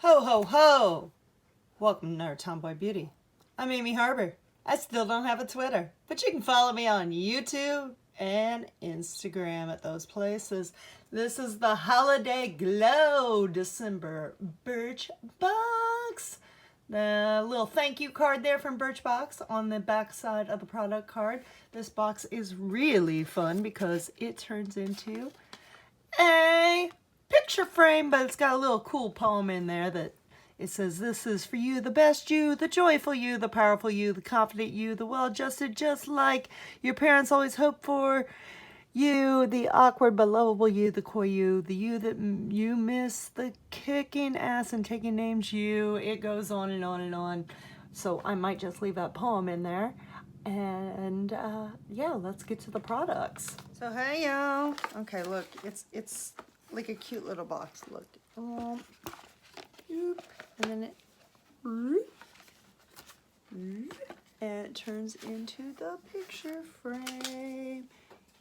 Ho, ho, ho! Welcome to our Tomboy Beauty. I'm Amy Harber. I still don't have a Twitter, but you can follow me on YouTube and Instagram at those places. This is the Holiday Glow December Birchbox. The little thank you card there from Birchbox on the back side of the product card. This box is really fun because it turns into a picture frame, but it's got a little cool poem in there that it says, "This is for you, the best you, the joyful you, the powerful you, the confident you, the well-adjusted, just like your parents always hoped for you, the awkward but lovable you, the coy you, the you that you miss, the kicking ass and taking names you." It goes on and on and on. So I might just leave that poem in there. And yeah, let's get to the products. So hey y'all. Okay, look, it's like a cute little box. Look. And then it turns into the picture frame.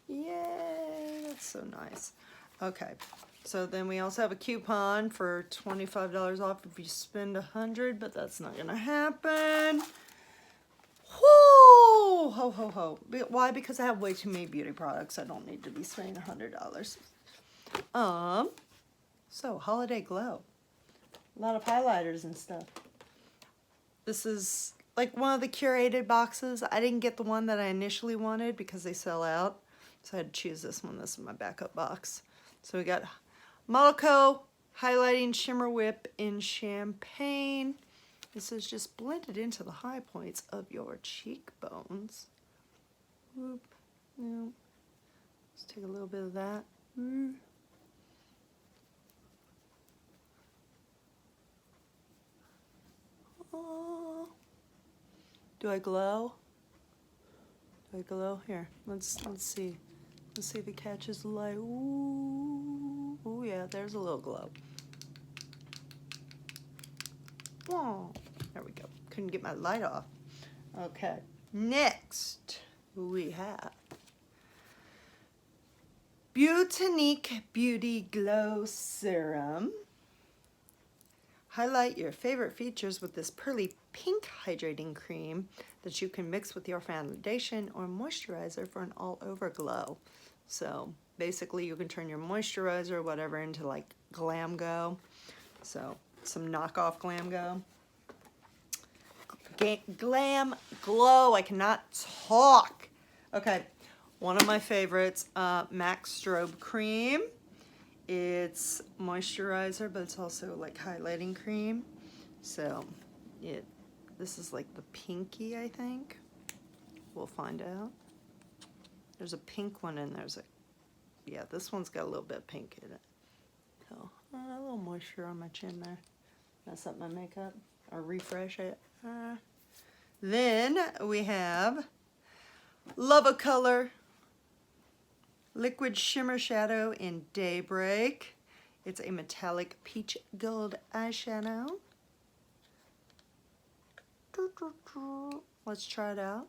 Yay, that's so nice. Okay, so then we also have a coupon for $25 off if you spend $100, but that's not gonna happen. Whoo! Ho, ho, ho. Why? Because I have way too many beauty products. I don't need to be spending $100. So Holiday Glow. A lot of highlighters and stuff. This is like one of the curated boxes. I didn't get the one that I initially wanted because they sell out. So I had to choose this one. This is my backup box. So we got ModelCo Highlighting Shimmer Whip in Champagne. This is just blended into the high points of your cheekbones. Whoop. Yeah. Let's take a little bit of that. Oh. Do I glow? Do I glow? Here, let's see. Let's see if it catches the light. Ooh, ooh yeah, there's a little glow. Oh, there we go. Couldn't get my light off. Okay, next we have Beautaniq Beauty Glow Serum. Highlight your favorite features with this pearly pink hydrating cream that you can mix with your foundation or moisturizer for an all-over glow. So basically you can turn your moisturizer or whatever into like Glam Go. So some knockoff Glam Go. Glam Glow, I cannot talk. Okay, one of my favorites, MAC Strobe Cream. It's moisturizer, but it's also like highlighting cream. So this is like the pinky, I think. We'll find out. There's a pink one and there's a, yeah, this one's got a little bit of pink in it. So a little moisture on my chin there. Mess up my makeup or refresh it. Then we have Love Color Liquid Shimmer Shadow in Daybreak. It's a metallic peach gold eyeshadow. Let's try it out.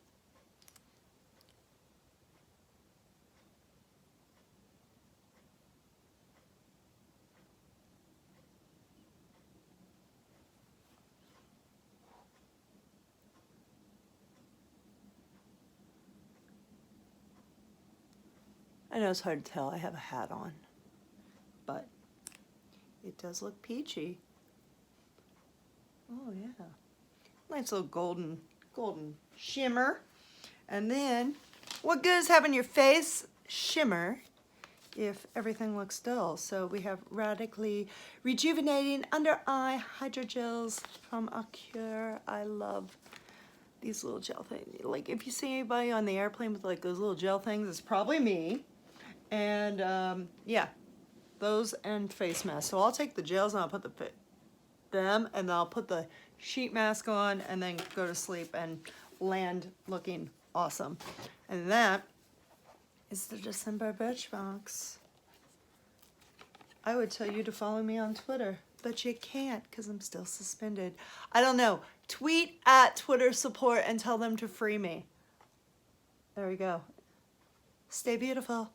I know it's hard to tell, I have a hat on, but it does look peachy. Oh yeah, nice little golden shimmer. And then, what good is having your face shimmer if everything looks dull? So we have Radically Rejuvenating Under Eye Hydrogels from Acure. I love these little gel things. Like if you see anybody on the airplane with like those little gel things, it's probably me. And yeah, those and face masks. So I'll take the gels and I'll put them and then I'll put the sheet mask on and then go to sleep and land looking awesome. And that is the December Birchbox. I would tell you to follow me on Twitter, but you can't because I'm still suspended. I don't know. Tweet at Twitter support and tell them to free me. There we go. Stay beautiful.